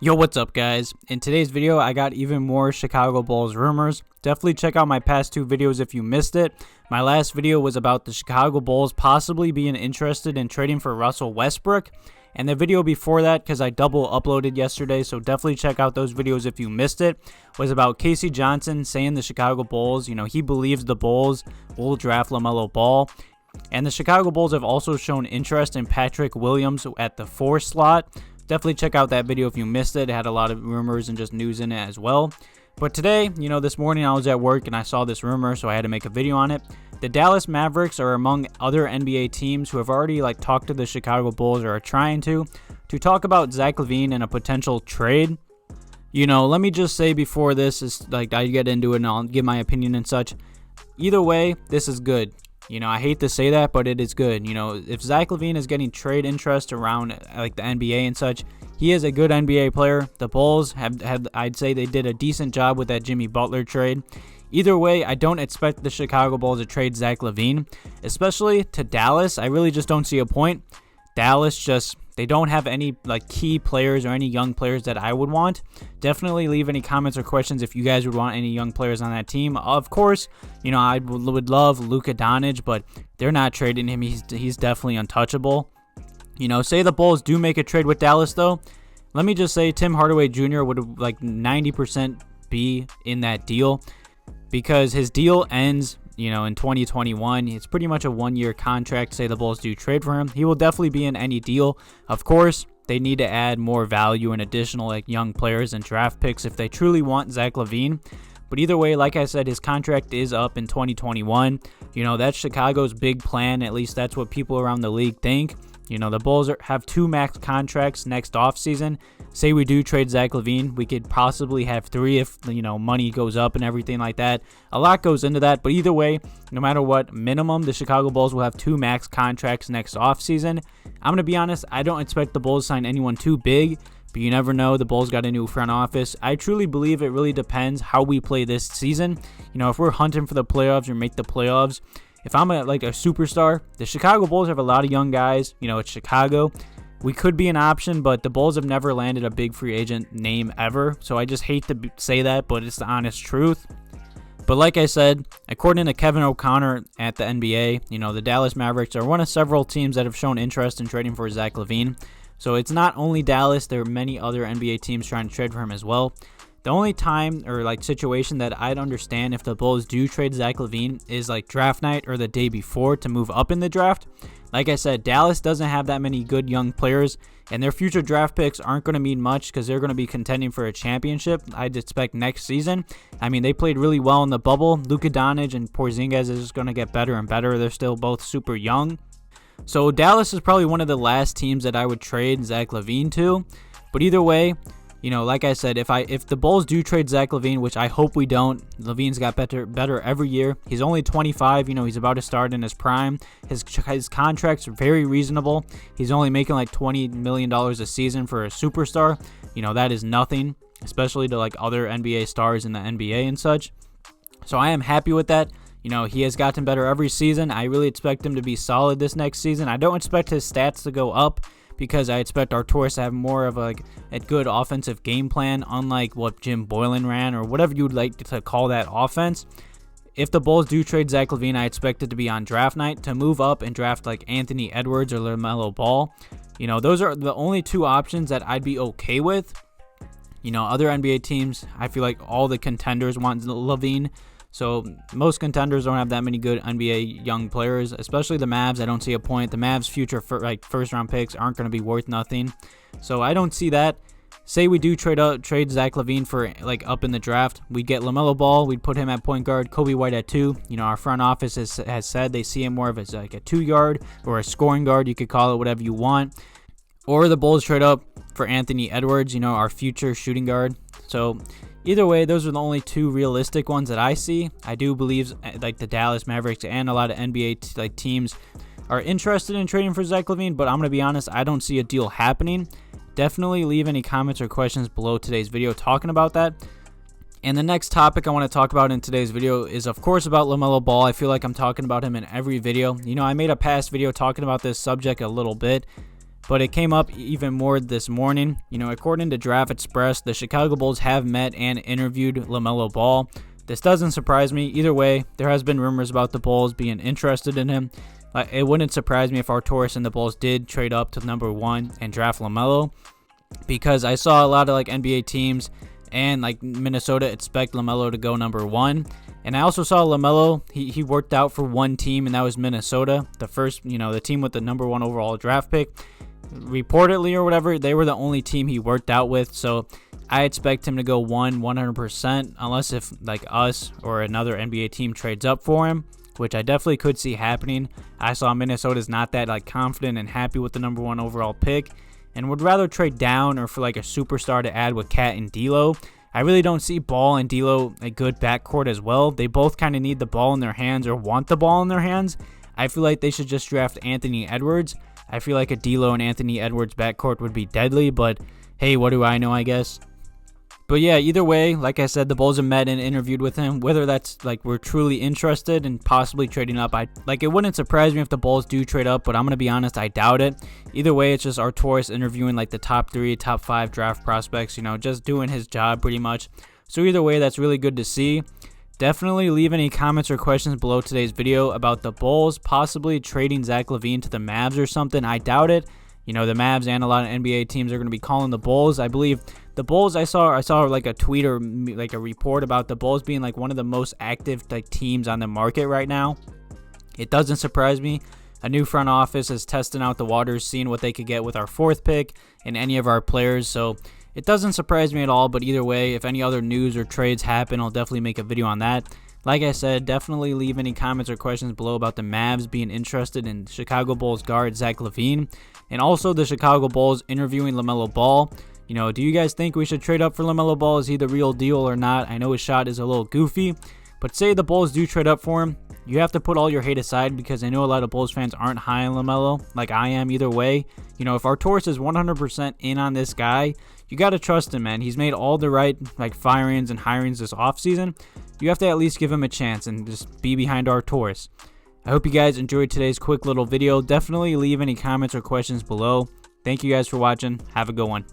Yo, what's up guys? In today's video, I got even more Chicago Bulls rumors. Definitely check out my past two videos if you missed it. My last video was about the Chicago Bulls possibly being interested in trading for Russell Westbrook. And the video before that, because I double uploaded yesterday, so definitely check out those videos if you missed it, was about Casey Johnson saying the Chicago Bulls, he believes the Bulls will draft LaMelo Ball. And the Chicago Bulls have also shown interest in Patrick Williams at the 4 slot. Definitely check out that video if you missed it. It had a lot of rumors and just news in it as well. But today, this morning I was at work and I saw this rumor, so I had to make a video on it. The Dallas Mavericks are among other NBA teams who have already talked to the Chicago Bulls or are trying to talk about Zach LaVine and a potential trade. Let me just say before this is I get into it and I'll give my opinion and such. Either way, this is good. I hate to say that, but it is good. If Zach LaVine is getting trade interest around the NBA and such, he is a good NBA player. The Bulls have I'd say they did a decent job with that Jimmy Butler trade. Either way, I don't expect the Chicago Bulls to trade Zach LaVine, especially to Dallas. I really just don't see a point. Dallas they don't have any key players or any young players that I would want. Definitely leave any comments or questions if you guys would want any young players on that team. Of course, I would love Luka Doncic, but they're not trading him. He's definitely untouchable. Say the Bulls do make a trade with Dallas though. Let me just say Tim Hardaway Jr. would 90% be in that deal because his deal ends in 2021. It's pretty much a 1-year contract. Say the Bulls do trade for him, he will definitely be in any deal. Of course, they need to add more value and additional young players and draft picks if they truly want Zach LaVine. But either way, like I said, his contract is up in 2021. That's Chicago's big plan. At least that's what people around the league think. The Bulls have 2 max contracts next offseason. Say we do trade Zach LaVine, we could possibly have 3 if, money goes up and everything like that. A lot goes into that, but either way, no matter what, minimum, the Chicago Bulls will have 2 max contracts next offseason. I'm going to be honest, I don't expect the Bulls to sign anyone too big, but you never know. The Bulls got a new front office. I truly believe it really depends how we play this season. If we're hunting for the playoffs or make the playoffs, if I'm a superstar, the Chicago Bulls have a lot of young guys. It's Chicago. We could be an option, but the Bulls have never landed a big free agent name ever. So I just hate to say that, but it's the honest truth. But like I said, according to Kevin O'Connor at the NBA, the Dallas Mavericks are one of several teams that have shown interest in trading for Zach LaVine. So it's not only Dallas, there are many other NBA teams trying to trade for him as well. The only time or situation that I'd understand if the Bulls do trade Zach LaVine is draft night or the day before to move up in the draft. Like I said, Dallas doesn't have that many good young players, and their future draft picks aren't going to mean much because they're going to be contending for a championship, I'd expect, next season. They played really well in the bubble. Luka Doncic and Porzingis is just going to get better and better. They're still both super young. So Dallas is probably one of the last teams that I would trade Zach LaVine to. But either way, like I said, if the Bulls do trade Zach LaVine, which I hope we don't, LaVine's got better every year. He's only 25. He's about to start in his prime. His contract's very reasonable. He's only making $20 million a season for a superstar. That is nothing, especially to other NBA stars in the NBA and such. So I am happy with that. He has gotten better every season. I really expect him to be solid this next season. I don't expect his stats to go up, because I expect Arcidiacono to have more of a good offensive game plan, unlike what Jim Boylen ran or whatever you would like to call that offense. If the Bulls do trade Zach LaVine, I expect it to be on draft night to move up and draft Anthony Edwards or LaMelo Ball. Those are the only 2 options that I'd be okay with. Other NBA teams, I feel like all the contenders want LaVine. So most contenders don't have that many good NBA young players, especially the Mavs. I don't see a point. The Mavs' future first round picks aren't going to be worth nothing. So I don't see that. Say we do trade Zach LaVine for up in the draft, we'd get LaMelo Ball. We'd put him at point guard, Coby White at 2. Our front office has said they see him more of as a 2-yard or a scoring guard. You could call it whatever you want. Or the Bulls trade up for Anthony Edwards, our future shooting guard. So either way, those are the only 2 realistic ones that I see. I do believe the Dallas Mavericks and a lot of NBA teams are interested in trading for Zach LaVine, but I'm going to be honest, I don't see a deal happening. Definitely leave any comments or questions below today's video talking about that. And the next topic I want to talk about in today's video is, of course, about LaMelo Ball. I feel like I'm talking about him in every video. You know, I made a past video talking about this subject a little bit, but it came up even more this morning. You know, according to Draft Express, the Chicago Bulls have met and interviewed LaMelo Ball. This doesn't surprise me. Either way, there has been rumors about the Bulls being interested in him. It wouldn't surprise me if Arcidiacono and the Bulls did trade up to #1 and draft LaMelo, because I saw a lot of NBA teams and Minnesota expect LaMelo to go #1. And I also saw LaMelo, he worked out for one team, and that was Minnesota, the first, the team with the #1 overall draft pick. Reportedly or whatever, they were the only team he worked out with. So I expect him to go 100%, unless if us or another NBA team trades up for him, which I definitely could see happening. I saw Minnesota's not that confident and happy with the #1 overall pick, and would rather trade down or for a superstar to add with Cat and D'Lo. I really don't see Ball and D'Lo a good backcourt as well. They both kind of need the ball in their hands or want the ball in their hands. I feel like they should just draft Anthony Edwards. I feel like a D'Lo and Anthony Edwards backcourt would be deadly, but hey, what do I know, I guess. But yeah, either way, like I said, the Bulls have met and interviewed with him. Whether that's we're truly interested in possibly trading up, it wouldn't surprise me if the Bulls do trade up, but I'm gonna be honest, I doubt it. Either way, it's just Arcidiacono interviewing the top 3, top 5 draft prospects, just doing his job pretty much. So either way, that's really good to see. Definitely leave any comments or questions below today's video about the Bulls possibly trading Zach LaVine to the Mavs or something. I doubt it. The Mavs and a lot of NBA teams are going to be calling the Bulls. I believe the Bulls, I saw a tweet or a report about the Bulls being one of the most active teams on the market right now. It doesn't surprise me. A new front office is testing out the waters, seeing what they could get with our 4th pick and any of our players. So it doesn't surprise me at all. But either way, if any other news or trades happen, I'll definitely make a video on that. Like I said, definitely leave any comments or questions below about the Mavs being interested in Chicago Bulls guard Zach LaVine, and also the Chicago Bulls interviewing LaMelo Ball. Do you guys think we should trade up for LaMelo Ball? Is he the real deal or not? I know his shot is a little goofy, but say the Bulls do trade up for him, you have to put all your hate aside, because I know a lot of Bulls fans aren't high on LaMelo, like I am either way. If Arcidiacono is 100% in on this guy, you got to trust him, man. He's made all the right firings and hirings this offseason. You have to at least give him a chance and just be behind Arcidiacono. I hope you guys enjoyed today's quick little video. Definitely leave any comments or questions below. Thank you guys for watching. Have a good one.